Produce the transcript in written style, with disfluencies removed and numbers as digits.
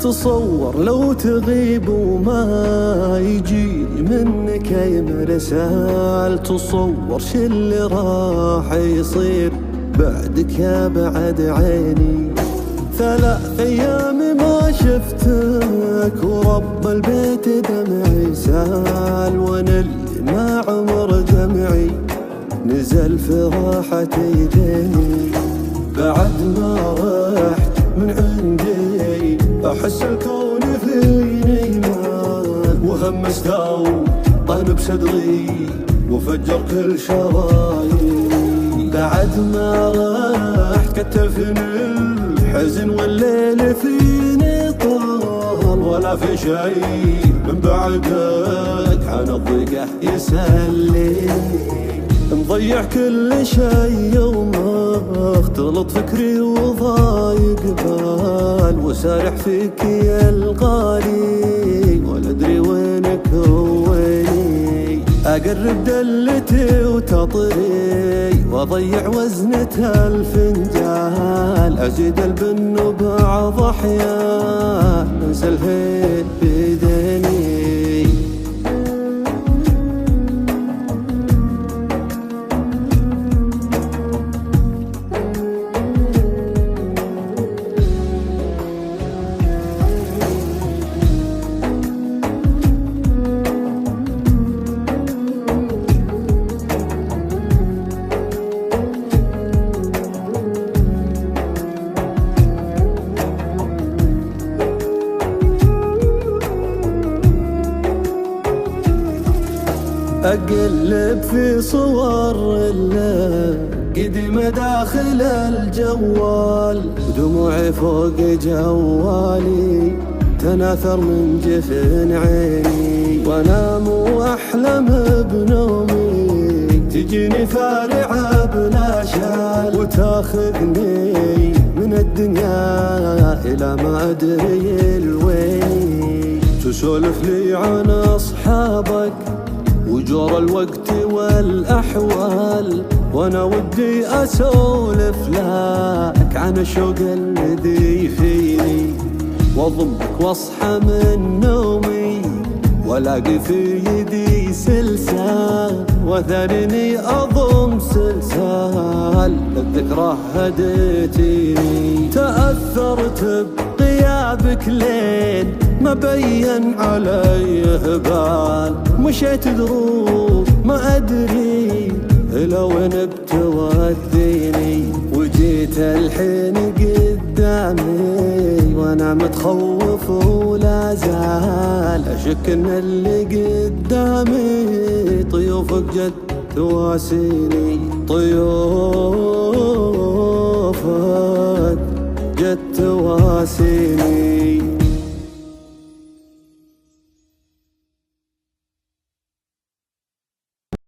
تصور لو تغيب وما يجي منك اي مرسال، تصور شو اللي راح يصير بعدك يا بعد عيني. 3 أيام ما شفتك ورب البيت دمعي سال، وانا اللي ما عمر دمعي نزل في راحة يديني. بعد ما رحت من عندي احس الكون فيني مال، وهم استاو طن بصدري وفجر كل شراييني. بعد ما رحت كتفني الحزن والليل فيني طال، ولا في شيء من بعدك عن الضيقة يسليني. مضيع كل شي وما اختلط فكري وضايق بال، وسارح فيك يا الغالي ولا ادري وينك وويني. اقرب دلتي وتطري واضيع وزنة الفنجال، ازيد البن وبعض احيان انسى الهيل بيديني. أقلب في صور قديمة داخل الجوال، ودموعي فوق جوالي تناثر من جفن عيني. وانام واحلم بنومي تجيني فارعة بلا شال، وتاخذني من الدنيا إلى ما أدري الوين. تسولف لي عن أصحابك وجور الوقت والأحوال، وانا ودي اسولف لك عن الشوق الذي فيني، واضمك واصحى من نومي والاقي في يدي سلسال، وثانيني اضم سلسال الذكرى هديتيني. تأثرت بغيابك لين ما بين علي هبال، مشيت دروب ما أدري إلى وين بتوديني. وجيت الحين قدامي وأنا متخوف ولا زال أشك إن اللي قدامي طيوفك جد تواسيني. طيوفك جد تواسيني.